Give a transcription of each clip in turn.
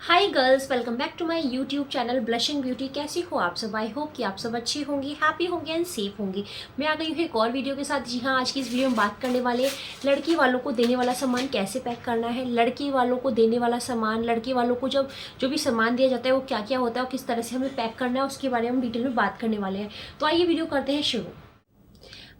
Hi girls, welcome back to my YouTube channel blushing beauty. कैसी हो आप सब? आई होप कि आप सब अच्छी होंगी, हैप्पी होंगे एंड सेफ होंगी। मैं आ गई हूँ एक और वीडियो के साथ। जी हाँ, आज की इस वीडियो में बात करने वाले लड़की वालों को देने वाला सामान कैसे पैक करना है। लड़की वालों को देने वाला सामान, लड़की वालों को जब जो भी सामान दिया जाता है वो क्या क्या होता है और किस तरह से हमें पैक करना है, उसके बारे में हम डिटेल में बात करने वाले हैं। तो आइए वीडियो करते हैं शुरू।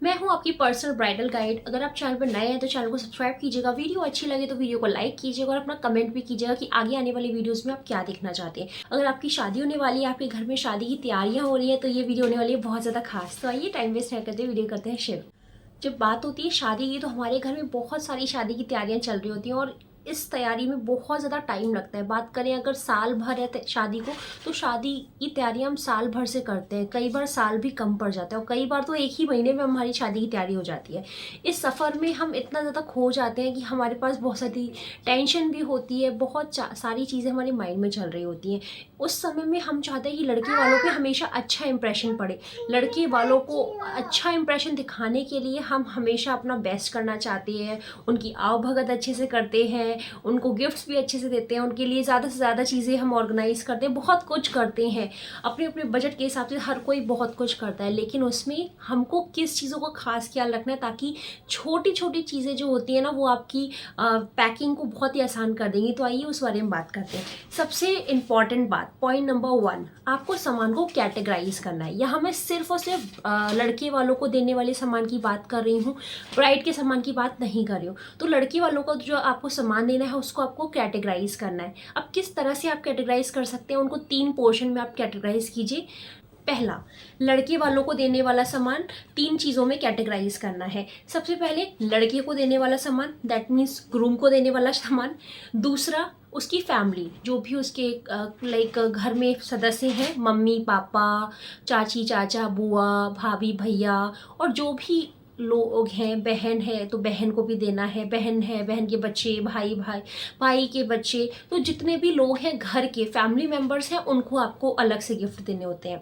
मैं हूं आपकी पर्सनल ब्राइडल गाइड। अगर आप चैनल पर नए हैं तो चैनल को सब्सक्राइब कीजिएगा, वीडियो अच्छी लगे तो वीडियो को लाइक कीजिएगा और अपना कमेंट भी कीजिएगा कि आगे आने वाली वीडियोस में आप क्या देखना चाहते हैं। अगर आपकी शादी होने वाली है, आपके घर में शादी की तैयारियां हो रही है, तो ये वीडियो होने वाली है बहुत ज़्यादा खास। तो आइए टाइम वेस्ट नहीं करते, वीडियो करते हैं शुरू। जब बात होती है शादी की, तो हमारे घर में बहुत सारी शादी की तैयारियां चल रही होती हैं और इस तैयारी में बहुत ज़्यादा टाइम लगता है। बात करें अगर साल भर है शादी को, तो शादी की तैयारियां हम साल भर से करते हैं। कई बार साल भी कम पड़ जाता है और कई बार तो एक ही महीने में हमारी शादी की तैयारी हो जाती है। इस सफ़र में हम इतना ज़्यादा खो जाते हैं कि हमारे पास बहुत सारी टेंशन भी होती है, बहुत सारी चीज़ें हमारे माइंड में चल रही होती हैं। उस समय में हम चाहते हैं कि लड़के वालों पे हमेशा अच्छा इंप्रेशन पड़े। लड़के वालों को अच्छा इंप्रेशन दिखाने के लिए हम हमेशा अपना बेस्ट करना चाहते हैं, उनकी आवभगत अच्छे से करते हैं, उनको गिफ्ट्स भी अच्छे से देते हैं, उनके लिए ज़्यादा से ज़्यादा चीज़ें हम ऑर्गेनाइज करते हैं, बहुत कुछ करते हैं। अपने अपने बजट के हिसाब से हर कोई बहुत कुछ करता है, लेकिन उसमें हमको किस चीज़ों का खास ख्याल रखना है ताकि छोटी छोटी चीज़ें जो होती हैं ना, वो आपकी पैकिंग को बहुत ही आसान कर देंगी। तो आइए उस बारे में बात करते हैं। सबसे इम्पॉर्टेंट बात, पॉइंट नंबर 1, आपको सामान को कैटेगराइज करना है। यहाँ मैं सिर्फ और सिर्फ लड़के वालों को देने वाले सामान की बात कर रही हूँ, ब्राइड के सामान की बात नहीं कर रही हूँ। तो लड़की वालों को जो आपको सामान देना है उसको आपको कैटेगराइज करना है। अब किस तरह से आप कैटेगराइज कर सकते हैं, उनको 3 पोर्शन में आप कैटेगराइज कीजिए। पहला, लड़के वालों को देने वाला सामान 3 चीज़ों में कैटेगराइज करना है। सबसे पहले लड़के को देने वाला सामान, दैट मीन्स ग्रूम को देने वाला सामान। दूसरा, उसकी फैमिली, जो भी उसके लाइक घर में सदस्य हैं, मम्मी पापा, चाची चाचा, बुआ, भाभी भैया, और जो भी लोग हैं, बहन है तो बहन को भी देना है, बहन है बहन के बच्चे, भाई भाई भाई के बच्चे, तो जितने भी लोग हैं घर के फैमिली मेम्बर्स हैं, उनको आपको अलग से गिफ्ट देने होते हैं।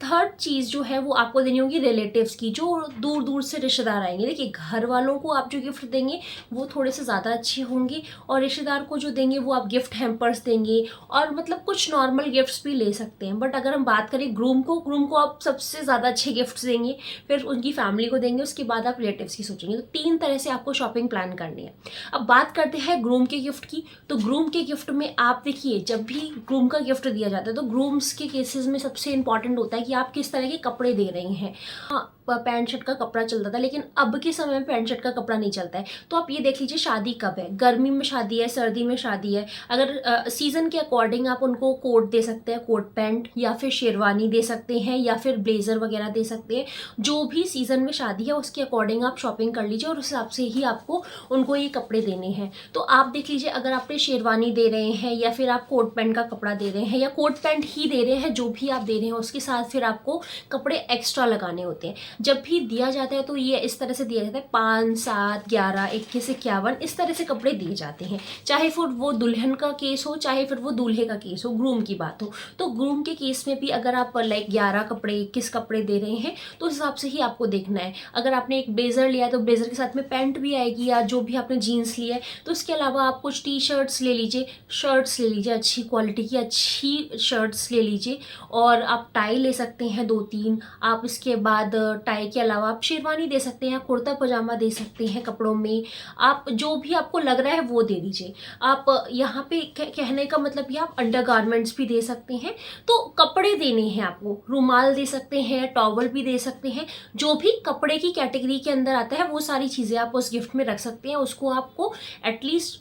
थर्ड चीज़ जो है वो आपको देनी होगी रिलेटिव्स की, जो दूर दूर से रिश्तेदार आएंगे। देखिए, घर वालों को आप जो गिफ्ट देंगे वो थोड़े से ज़्यादा अच्छे होंगे, और रिश्तेदार को जो देंगे वो आप गिफ्ट हैम्पर्स देंगे, और मतलब कुछ नॉर्मल गिफ्ट्स भी ले सकते हैं। बट अगर हम बात करें ग्रूम को आप सबसे ज़्यादा अच्छे गिफ्ट्स देंगे, फिर उनकी फैमिली को देंगे, उसके बाद आप रिलेटिव्स की सोचेंगे। तो 3 तरह से आपको शॉपिंग प्लान करनी है। अब बात करते हैं ग्रूम के गिफ्ट की। तो ग्रूम के गिफ्ट में आप देखिए, जब भी ग्रूम का गिफ्ट दिया जाता है तो ग्रूम्स के केसेस में सबसे इंपॉर्टेंट होता है कि आप किस तरह के कपड़े दे रहे हैं। हाँ, पैंट शर्ट का कपड़ा चलता था, लेकिन अब के समय में पैंट शर्ट का कपड़ा नहीं चलता है। तो आप ये देख लीजिए शादी कब है, गर्मी में शादी है, सर्दी में शादी है। अगर सीजन के अकॉर्डिंग आप उनको कोट दे सकते हैं, कोट पैंट, या फिर शेरवानी दे सकते हैं, या फिर ब्लेजर वगैरह दे सकते हैं। जो भी सीजन में शादी है उसके अकॉर्डिंग आप शॉपिंग कर लीजिए और उस हिसाब से ही आपको उनको ये कपड़े देने हैं। तो आप देख लीजिए, अगर आपने शेरवानी दे रहे हैं या फिर आप कोट पैंट का कपड़ा दे रहे हैं या कोट पैंट ही दे रहे हैं, जो भी आप दे रहे हैं उसके साथ फिर आपको कपड़े एक्स्ट्रा लगाने होते हैं। जब भी दिया जाता है तो ये इस तरह से दिया जाता है, 5, 7, 11, 21, 51, इस तरह से कपड़े दिए जाते हैं। चाहे फिर वो दुल्हन का केस हो, चाहे फिर वो दूल्हे का केस हो, ग्रूम की बात हो। तो ग्रूम के केस में भी अगर आप लाइक 11 कपड़े, 21 कपड़े दे रहे हैं, तो उस हिसाब से ही आपको देखना है। अगर आपने एक ब्लेजर लिया है तो ब्लेजर के साथ में पैंट भी आएगी, या जो भी आपने जीन्स लिया है। तो इसके अलावा आप कुछ टी शर्ट्स ले लीजिए, शर्ट्स ले लीजिए, अच्छी क्वालिटी की अच्छी शर्ट्स ले लीजिए, और आप टाई ले सकते हैं 2-3। आप इसके बाद टाई के अलावा आप शेरवानी दे सकते हैं, कुर्ता पजामा दे सकते हैं कपड़ों में। आप जो भी आपको लग रहा है वो दे दीजिए। आप यहाँ पे कहने का मतलब कि आप अंडरगारमेंट्स भी दे सकते हैं। तो कपड़े देने हैं आपको, रुमाल दे सकते हैं, टॉवल भी दे सकते हैं। जो भी कपड़े की कैटेगरी के अंदर आता है वो सारी चीज़ें आप उस गिफ्ट में रख सकते हैं। उसको आपको एटलीस्ट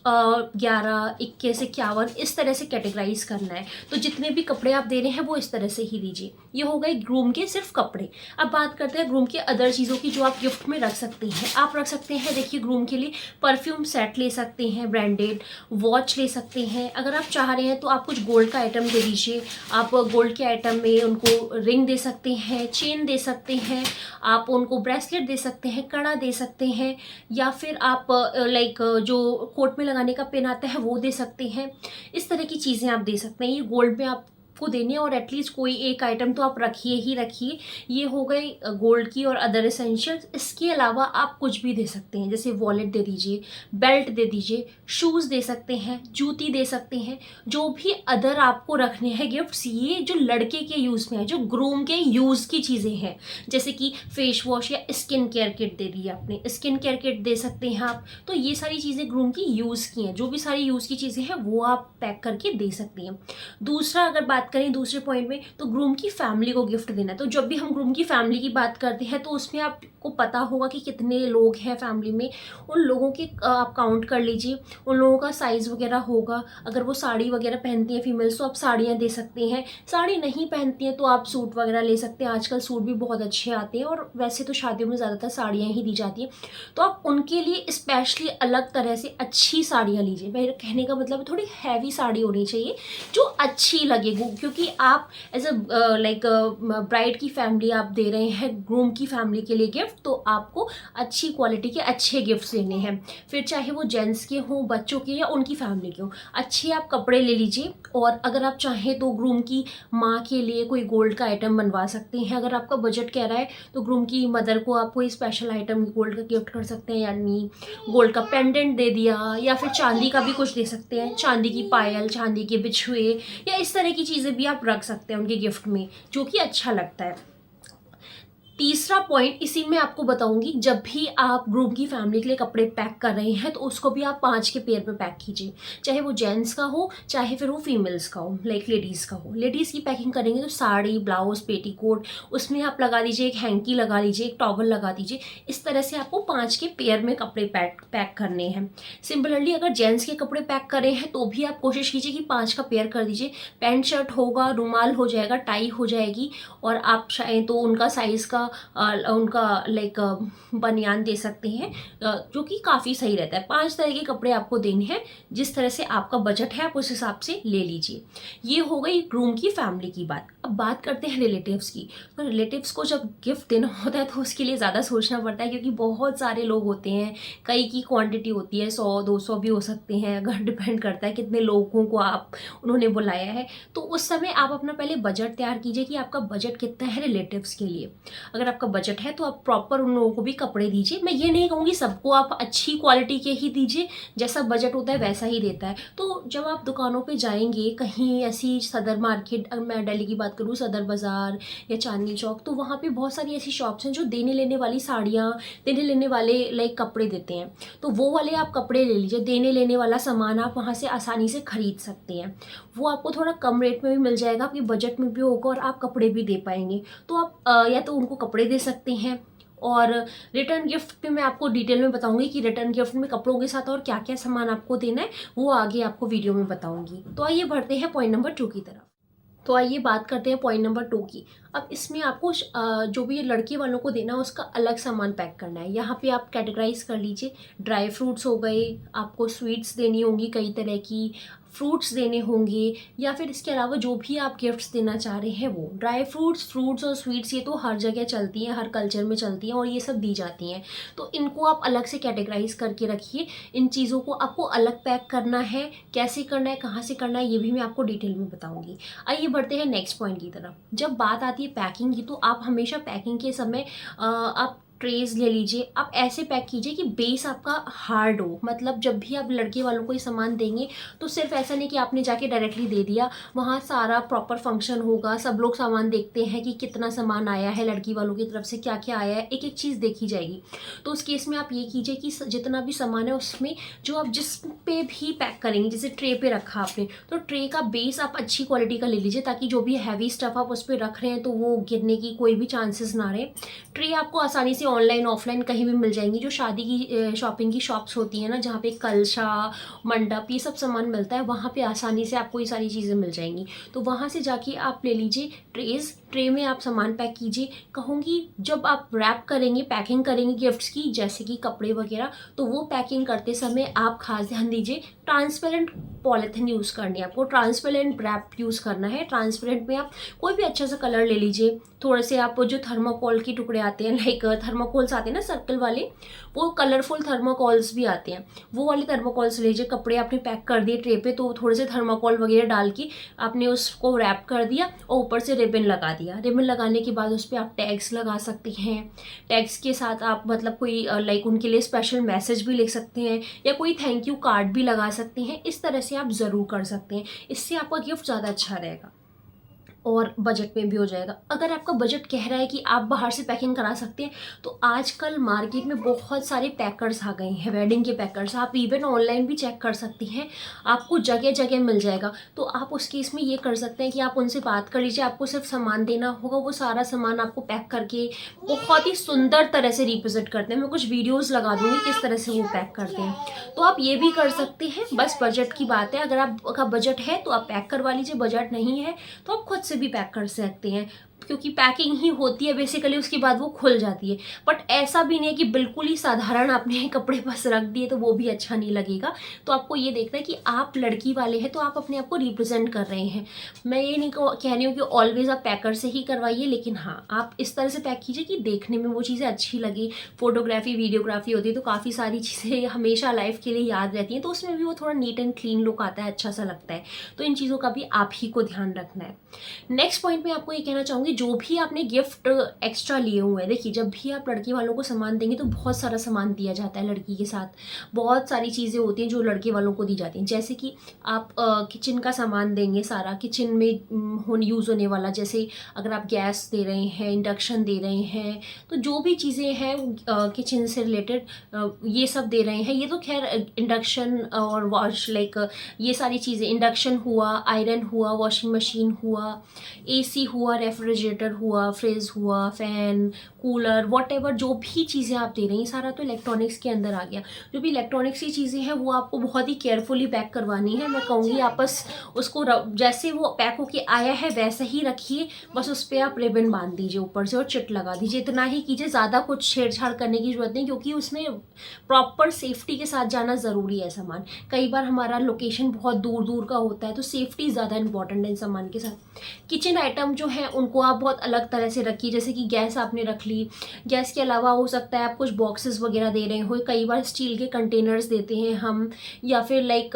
11, 21, 51 इस तरह से कैटेगराइज करना है। तो जितने भी कपड़े आप दे रहे हैं वो इस तरह से ही दीजिए। ये हो गए ग्रूम के सिर्फ कपड़े। अब बात करते हैं ग्रूम के अदर चीज़ों की जो आप गिफ्ट में रख सकते हैं। आप रख सकते हैं, देखिए, ग्रूम के लिए परफ्यूम सेट ले सकते हैं, ब्रांडेड वॉच ले सकते हैं। अगर आप चाह रहे हैं तो आप कुछ गोल्ड का आइटम दे दीजिए। आप गोल्ड के आइटम में उनको रिंग दे सकते हैं, चेन दे सकते हैं, आप उनको ब्रेसलेट दे सकते हैं, कड़ा दे सकते हैं, या फिर आप लाइक जो कोट में लगाने का पिन आता है वो दे सकते हैं। इस तरह की चीज़ें आप दे सकते हैं। ये गोल्ड में आप आपको देने हैं, और एटलीस्ट कोई एक आइटम तो आप रखिए ही रखिए। ये हो गई गोल्ड की और अदर एसेंशियल्स। इसके अलावा आप कुछ भी दे सकते हैं, जैसे वॉलेट दे दीजिए, बेल्ट दे दीजिए, शूज़ दे सकते हैं, जूती दे सकते हैं, जो भी अदर आपको रखने हैं गिफ्ट्स। ये जो लड़के के यूज़ में है, जो ग्रूम के यूज़ की चीज़ें हैं, जैसे कि फेस वॉश या स्किन केयर किट दे दी आपने, स्किन केयर किट दे सकते हैं आप। तो ये सारी चीज़ें ग्रूम की यूज़ की हैं, जो भी सारी यूज़ की चीज़ें हैं वो आप पैक करके दे सकती हैं। दूसरा अगर बात करें दूसरे पॉइंट में, तो ग्रूम की फैमिली को गिफ्ट देना है। तो जब भी हम ग्रूम की फैमिली की बात करते हैं तो उसमें आपको पता होगा कि कितने लोग हैं फैमिली में। उन लोगों के आप काउंट कर लीजिए, उन लोगों का साइज़ वगैरह होगा। अगर वो साड़ी वगैरह पहनती हैं फीमेल्स, तो आप साड़ियाँ दे सकते हैं। साड़ी नहीं पहनती हैं तो आप सूट वगैरह ले सकते हैं। आजकल सूट भी बहुत अच्छे आते हैं, और वैसे तो शादियों में ज़्यादातर साड़ियाँ ही दी जाती हैं। तो आप उनके लिए स्पेशली अलग तरह से अच्छी साड़ियाँ लीजिए। मेरे कहने का मतलब थोड़ी हैवी साड़ी होनी चाहिए जो अच्छी लगे, क्योंकि आप एज अ लाइक ब्राइड की फैमिली आप दे रहे हैं ग्रूम की फैमिली के लिए गिफ्ट, तो आपको अच्छी क्वालिटी के अच्छे गिफ्ट्स देने हैं। फिर चाहे वो जेंट्स के हों, बच्चों के, या उनकी फैमिली के हों, अच्छे आप कपड़े ले लीजिए। और अगर आप चाहें तो ग्रूम की माँ के लिए कोई गोल्ड का आइटम बनवा सकते हैं। अगर आपका बजट कह रहा है तो ग्रूम की मदर को आप कोई स्पेशल आइटम गोल्ड का गिफ्ट कर सकते हैं, यानी गोल्ड का पेंडेंट दे दिया, या फिर चांदी का भी कुछ दे सकते हैं, चांदी की पायल, चांदी के बिछुए, या इस तरह की चीज़ें भी आप रख सकते हैं उनके गिफ्ट में, जो कि अच्छा लगता है। तीसरा पॉइंट इसी में आपको बताऊंगी, जब भी आप ग्रूम की फैमिली के लिए कपड़े पैक कर रहे हैं तो उसको भी आप 5 के पेयर में पैक कीजिए, चाहे वो जेंट्स का हो चाहे फिर वो फीमेल्स का हो, लाइक लेडीज़ का हो। लेडीज़ की पैकिंग करेंगे तो साड़ी, ब्लाउज, पेटीकोट, उसमें आप लगा दीजिए, एक हैंकी लगा लीजिए, एक टॉवल लगा दीजिए। इस तरह से आपको 5 के पेयर में कपड़े पैक करने हैं। सिमिलरली अगर जेंट्स के कपड़े पैक कर रहे हैं तो भी आप कोशिश कीजिए कि 5 का पेयर कर दीजिए। पैंट शर्ट होगा, रुमाल हो जाएगा, टाई हो जाएगी, और आप चाहें तो उनका साइज़ का उनका लाइक बनियान दे सकते हैं, जो कि काफ़ी सही रहता है। 5 तरह के कपड़े आपको देने हैं, जिस तरह से आपका बजट है आप उस हिसाब से ले लीजिए। ये हो गई ग्रूम की फैमिली की बात। अब बात करते हैं रिलेटिव्स की। तो रिलेटिव्स को जब गिफ्ट देना होता है तो उसके लिए ज़्यादा सोचना पड़ता है, क्योंकि बहुत सारे लोग होते हैं, कई की क्वांटिटी होती है, 100-200 भी हो सकते हैं, अगर डिपेंड करता है कितने लोगों को उन्होंने बुलाया है। तो उस समय आप अपना पहले बजट तैयार कीजिए कि आपका बजट कितना है रिलेटिव्स के लिए। अगर आपका बजट है तो आप प्रॉपर उन लोगों को भी कपड़े दीजिए। मैं ये नहीं कहूँगी सबको आप अच्छी क्वालिटी के ही दीजिए, जैसा बजट होता है वैसा ही देता है। तो जब आप दुकानों पे जाएंगे कहीं ऐसी सदर मार्केट, अगर मैं दिल्ली की बात करूँ, सदर बाज़ार या चांदनी चौक, तो वहाँ पे बहुत सारी ऐसी शॉप्स हैं जो देने लेने वाली साड़ियाँ, देने लेने वाले लाइक कपड़े देते हैं। तो वो वाले आप कपड़े ले लीजिए। देने लेने वाला सामान आप वहाँ से आसानी से खरीद सकते हैं। वो आपको थोड़ा कम रेट में भी मिल जाएगा, आपके बजट में भी होगा, और आप कपड़े भी दे पाएंगे। तो आप या तो उनको कपड़े दे सकते हैं, और रिटर्न गिफ्ट पे मैं आपको डिटेल में बताऊंगी कि रिटर्न गिफ्ट में कपड़ों के साथ और क्या क्या सामान आपको देना है, वो आगे आपको वीडियो में बताऊंगी। तो आइए बढ़ते हैं पॉइंट नंबर 2 की तरफ। तो आइए बात करते हैं पॉइंट नंबर 2 की। अब इसमें आपको जो भी लड़के वालों को देना है उसका अलग सामान पैक करना है। यहाँ पे आप कैटेगराइज कर लीजिए। ड्राई फ्रूट्स हो गए, आपको स्वीट्स देनी होंगी कई तरह की, फ्रूट्स देने होंगे, या फिर इसके अलावा जो भी आप गिफ्ट्स देना चाह रहे हैं वो। ड्राई फ्रूट्स और स्वीट्स ये तो हर जगह चलती हैं, हर कल्चर में चलती हैं, और ये सब दी जाती हैं। तो इनको आप अलग से कैटेगराइज करके रखिए। इन चीज़ों को आपको अलग पैक करना है। कैसे करना है, कहाँ से करना है, ये भी मैं आपको डिटेल में बताऊँगी। आइए बढ़ते हैं नेक्स्ट पॉइंट की तरफ। जब बात आती है पैकिंग की, तो आप हमेशा पैकिंग के समय आप ट्रेज ले लीजिए। आप ऐसे पैक कीजिए कि बेस आपका हार्ड हो। मतलब जब भी आप लड़के वालों को ये सामान देंगे तो सिर्फ ऐसा नहीं कि आपने जाके डायरेक्टली दे दिया, वहाँ सारा प्रॉपर फंक्शन होगा, सब लोग सामान देखते हैं कि कितना सामान आया है, लड़की वालों की तरफ से क्या क्या आया है, एक एक चीज़ देखी जाएगी। तो उस केस में आप ये कीजिए कि जितना भी सामान है उसमें जो आप जिस पे भी पैक करेंगे, जैसे ट्रे पे रखा आपने, तो ट्रे का बेस आप अच्छी क्वालिटी का ले लीजिए, ताकि जो भी हैवी स्टफ आप उस पर रख रहे हैं तो वो गिरने की कोई भी चांसेस ना रहे। ट्रे आपको आसानी से ऑनलाइन ऑफलाइन कहीं भी मिल जाएंगी। जो शादी की शॉपिंग की शॉप्स होती हैं ना, जहाँ पे कलशा, मंडप, ये सब सामान मिलता है, वहाँ पे आसानी से आपको ये सारी चीज़ें मिल जाएंगी। तो वहाँ से जाके आप ले लीजिए ट्रेज। ट्रे में आप सामान पैक कीजिए। कहूँगी जब आप रैप करेंगे, पैकिंग करेंगे गिफ्ट्स की, जैसे कि कपड़े वगैरह, तो वो पैकिंग करते समय आप खास ध्यान दीजिए, ट्रांसपेरेंट पॉलिथीन यूज़ करनी है आपको, ट्रांसपेरेंट रैप यूज़ करना है। ट्रांसपेरेंट में आप कोई भी अच्छा सा कलर ले लीजिए, थोड़े से आप जो थर्माकोल के टुकड़े आते हैं, लाइक थर्माकोल्स आते हैं ना सर्कल वाले, वो कलरफुल थर्माकोल्स भी आते हैं, वो वाले थर्माकोल्स लीजिए। कपड़े आपने पैक कर दिए ट्रे पे, तो थोड़े से थर्माकोल वगैरह डाल के आपने उसको रैप कर दिया और ऊपर से रिबन लगा दिया। रिबन लगाने के बाद उस पर आप टैग्स लगा सकते हैं। टैग्स के साथ आप मतलब कोई लाइक उनके लिए स्पेशल मैसेज भी लिख सकते हैं या कोई थैंक यू कार्ड भी लगा सकते हैं। इस तरह से आप ज़रूर कर सकते हैं, इससे आपका गिफ्ट ज़्यादा अच्छा रहेगा और बजट में भी हो जाएगा। अगर आपका बजट कह रहा है कि आप बाहर से पैकिंग करा सकते हैं, तो आजकल मार्केट में बहुत सारे पैकर्स आ गए हैं, वेडिंग के पैकर्स। आप इवन ऑनलाइन भी चेक कर सकती हैं, आपको जगह जगह मिल जाएगा। तो आप उस केस में ये कर सकते हैं कि आप उनसे बात कर लीजिए, आपको सिर्फ सामान देना होगा, वो सारा सामान आपको पैक करके बहुत ही सुंदर तरह से रिप्रेजेंट करते हैं। मैं कुछ वीडियोज़ लगा दूँगी किस तरह से वो पैक करते हैं, तो आप ये भी कर सकते हैं। बस बजट की बात है, अगर आपका बजट है तो आप पैक करवा लीजिए, बजट नहीं है तो आप खुद से भी पैक कर सकते हैं, क्योंकि पैकिंग ही होती है बेसिकली, उसके बाद वो खुल जाती है। बट ऐसा भी नहीं है कि बिल्कुल ही साधारण आपने कपड़े बस रख दिए, तो वो भी अच्छा नहीं लगेगा। तो आपको ये देखना है कि आप लड़की वाले हैं तो आप अपने आप को रिप्रेजेंट कर रहे हैं। मैं ये नहीं कह रही हूँ कि ऑलवेज आप पैकर से ही करवाइए, लेकिन हाँ आप इस तरह से पैक कीजिए कि देखने में वो चीज़ें अच्छी लगी। फोटोग्राफी वीडियोग्राफी होती है तो काफ़ी सारी चीज़ें हमेशा लाइफ के लिए याद रहती हैं, तो उसमें भी वो थोड़ा नीट एंड क्लीन लुक आता है, अच्छा सा लगता है। तो इन चीज़ों का भी आप ही को ध्यान रखना है। नेक्स्ट पॉइंट में आपको ये कहना चाहूँगी, जो भी आपने गिफ्ट एक्स्ट्रा लिए हुए हैं, देखिए जब भी आप लड़के वालों को सामान देंगे तो बहुत सारा सामान दिया जाता है लड़की के साथ। बहुत सारी चीज़ें होती हैं जो लड़के वालों को दी जाती हैं, जैसे कि आप किचन का सामान देंगे, सारा किचन में यूज़ होने वाला, जैसे अगर आप गैस दे रहे हैं, इंडक्शन दे रहे हैं, तो जो भी चीज़ें हैं किचन से रिलेटेड ये सब दे रहे हैं। ये तो खैर इंडक्शन और वॉश लाइक ये सारी चीज़ें, इंडक्शन हुआ, आयरन हुआ, वॉशिंग मशीन हुआ, एसी हुआ, रेफ्रिजरेटर हुआ, फ्रिज हुआ, फ़ैन, कूलर, वॉटेवर जो भी चीज़ें आप दे रही हैं सारा तो इलेक्ट्रॉनिक्स के अंदर आ गया। जो भी इलेक्ट्रॉनिक्स की चीज़ें हैं वो आपको बहुत ही केयरफुली पैक करवानी है। मैं कहूँगी आप बस उसको जैसे वो पैक होके आया है वैसे ही रखिए, बस उस पर आप रिबन बांध दीजिए ऊपर से और चिट लगा दीजिए, इतना ही कीजिए। ज़्यादा कुछ छेड़छाड़ करने की ज़रूरत नहीं, क्योंकि उसमें प्रॉपर सेफ्टी के साथ जाना ज़रूरी है सामान। कई बार हमारा लोकेशन बहुत दूर दूर का होता है तो सेफ्टी ज़्यादा इंपॉर्टेंट है इन सामान के साथ। किचन आइटम जो है उनको आप बहुत अलग तरह से रखिए, जैसे कि गैस आपने रख ली, गैस के अलावा हो सकता है आप कुछ बॉक्सेस वगैरह दे रहे हो, कई बार स्टील के कंटेनर्स देते हैं हम, या फिर लाइक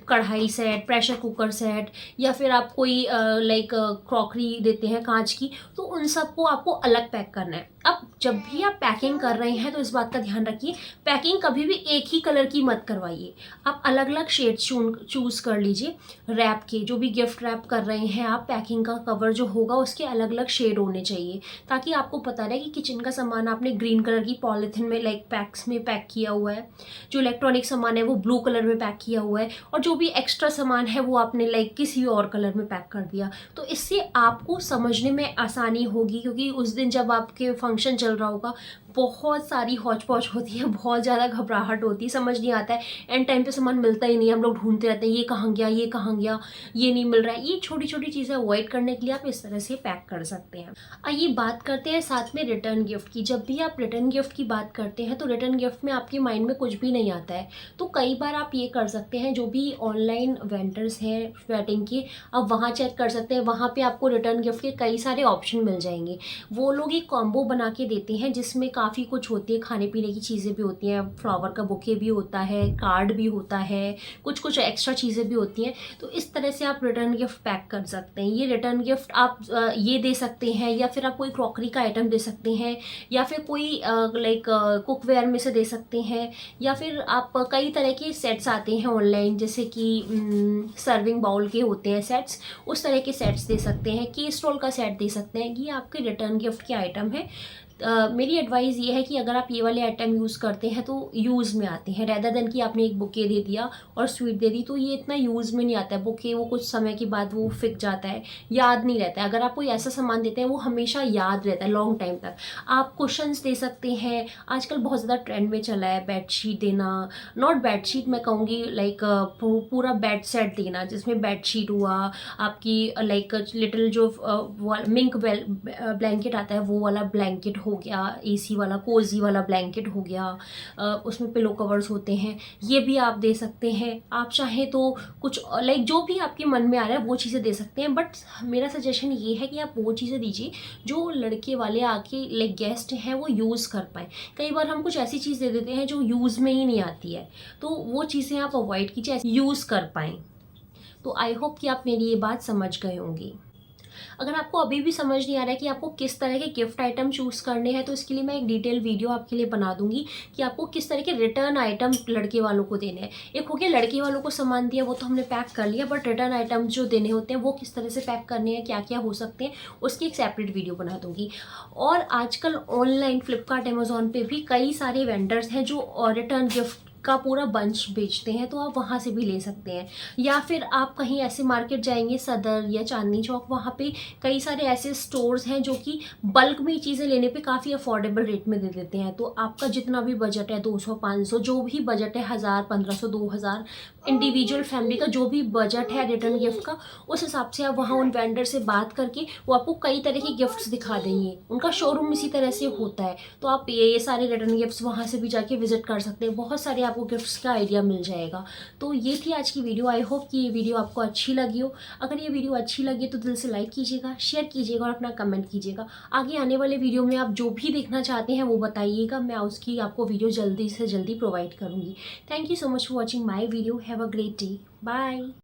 कढ़ाई सेट, प्रेशर कुकर सेट, या फिर आप कोई लाइक क्रॉकरी देते हैं कांच की, तो उन सबको आपको अलग पैक करना है। अब जब भी आप पैकिंग कर रहे हैं तो इस बात का ध्यान रखिए, पैकिंग कभी भी एक ही कलर की मत करवाइए, आप अलग अलग शेड चूज़ कर लीजिए। रैप के जो भी गिफ्ट रैप कर रहे हैं आप, पैकिंग का कवर जो होगा उसके अलग अलग शेड होने चाहिए, ताकि आपको पता रहे कि किचन का सामान आपने ग्रीन कलर की पॉलीथिन में लाइक पैक्स में पैक किया हुआ है, जो इलेक्ट्रॉनिक सामान है वो ब्लू कलर में पैक किया हुआ है, और जो भी एक्स्ट्रा सामान है वो आपने लाइक किसी और कलर में पैक कर दिया। तो इससे आपको समझने में आसानी होगी, क्योंकि उस दिन जब आपके फंक्शन चल रहा होगा बहुत सारी हौच पौच होती है, बहुत ज़्यादा घबराहट होती है, समझ नहीं आता है, एंड टाइम पे सामान मिलता ही नहीं है, हम लोग ढूंढते रहते हैं ये कहाँ गया, ये कहाँ गया, ये नहीं मिल रहा है। ये छोटी छोटी चीज़ें अवॉइड करने के लिए आप इस तरह से पैक कर सकते हैं। आइए बात करते हैं साथ में रिटर्न गिफ्ट की। जब भी आप रिटर्न गिफ्ट की बात करते हैं तो रिटर्न गिफ्ट में आपके माइंड में कुछ भी नहीं आता है, तो कई बार आप ये कर सकते हैं, जो भी ऑनलाइन वेंडर्स हैं वेडिंग के, आप वहाँ चेक कर सकते हैं, वहाँ पे आपको रिटर्न गिफ्ट के कई सारे ऑप्शन मिल जाएंगे। वो लोग एक कॉम्बो बना के देते हैं जिसमें काफ़ी कुछ होती है, खाने पीने की चीज़ें भी होती हैं, फ्लावर का बुके भी होता है, कार्ड भी होता है, कुछ कुछ एक्स्ट्रा चीज़ें भी होती हैं। तो इस तरह से आप रिटर्न गिफ्ट पैक कर सकते हैं। ये रिटर्न गिफ्ट आप ये दे सकते हैं, या फिर आप कोई क्रॉकरी का आइटम दे सकते हैं, या फिर कोई लाइक कुकवेयर में से दे सकते हैं, या फिर आप कई तरह के सेट्स आते हैं ऑनलाइन, जैसे कि सर्विंग बाउल के होते हैं सेट्स, उस तरह के सेट्स दे सकते हैं, केस्ट्रोल का सेट दे सकते हैं। ये आपके रिटर्न गिफ्ट के आइटम है। मेरी एडवाइस ये है कि अगर आप ये वाले आइटम यूज़ करते हैं तो यूज़ में आते हैं, रेदर देन कि आपने एक बुके दे दिया और स्वीट दे दी, तो ये इतना यूज़ में नहीं आता है। बुके वो कुछ समय के बाद वो फिक जाता है, याद नहीं रहता है। अगर आप कोई ऐसा सामान देते हैं वो हमेशा याद रहता है लॉन्ग टाइम तक। आप कुशन्स दे सकते हैं, आजकल बहुत ज़्यादा ट्रेंड में चला है बेडशीट देना, नॉट बेडशीट, मैं कहूँगी लाइक पूरा बेड सेट देना, जिसमें बेडशीट हुआ, आपकी लाइक लिटिल जो मिंक ब्लैंकेट आता है वो वाला ब्लैंकेट हो हो गया, एसी वाला कोजी वाला ब्लैंकेट हो गया, उसमें पिलो कवर्स होते हैं, ये भी आप दे सकते हैं। आप चाहें तो कुछ लाइक जो भी आपके मन में आ रहा है वो चीज़ें दे सकते हैं, बट मेरा सजेशन ये है कि आप वो चीज़ें दीजिए जो लड़के वाले आके लाइक गेस्ट हैं वो यूज़ कर पाएँ। कई बार हम कुछ ऐसी चीज़ दे देते हैं जो यूज़ में ही नहीं आती है, तो वो चीज़ें आप अवॉइड कीजिए, यूज़ कर पाएँ। तो आई होप कि आप मेरी ये बात समझ गए होंगे। अगर आपको अभी भी समझ नहीं आ रहा है कि आपको किस तरह के गिफ्ट आइटम चूज़ करने हैं, तो इसके लिए मैं एक डिटेल वीडियो आपके लिए बना दूंगी कि आपको किस तरह के रिटर्न आइटम लड़के वालों को देने हैं। एक हो गया लड़के वालों को सामान दिया, वो तो हमने पैक कर लिया, बट रिटर्न आइटम जो देने होते हैं वो किस तरह से पैक करने हैं, क्या क्या हो सकते हैं, उसकी एक सेपरेट वीडियो बना दूंगी। और आजकल ऑनलाइन फ्लिपकार्ट अमेजोन पे भी कई सारे वेंडर्स हैं जो रिटर्न गिफ्ट का पूरा बंच बेचते हैं, तो आप वहाँ से भी ले सकते हैं। या फिर आप कहीं ऐसे मार्केट जाएंगे सदर या चांदनी चौक, वहाँ पे कई सारे ऐसे स्टोर्स हैं जो कि बल्क में चीज़ें लेने पे काफ़ी अफोर्डेबल रेट में दे देते हैं। तो आपका जितना भी बजट है, 200 500 जो भी बजट है, 1000 1500 2000, इंडिविजुअल फैमिली का जो भी बजट है रिटर्न गिफ्ट का, उस हिसाब से आप वहाँ उन वेंडर से बात करके वो आपको कई तरह के गिफ्ट्स दिखा देंगे। उनका शोरूम इसी तरह से होता है, तो आप ये सारे रिटर्न गिफ्ट्स वहाँ से भी जाके विजिट कर सकते हैं। बहुत सारे आपको गिफ्ट्स का आइडिया मिल जाएगा। तो ये थी आज की वीडियो। आई होप कि ये वीडियो आपको अच्छी लगी हो। अगर ये वीडियो अच्छी लगी तो दिल से लाइक कीजिएगा, शेयर कीजिएगा और अपना कमेंट कीजिएगा। आगे आने वाले वीडियो में आप जो भी देखना चाहते हैं वो बताइएगा, मैं उसकी आपको वीडियो जल्दी से जल्दी प्रोवाइड करूँगी। Thank you so much for watching my video. Have a great day. Bye.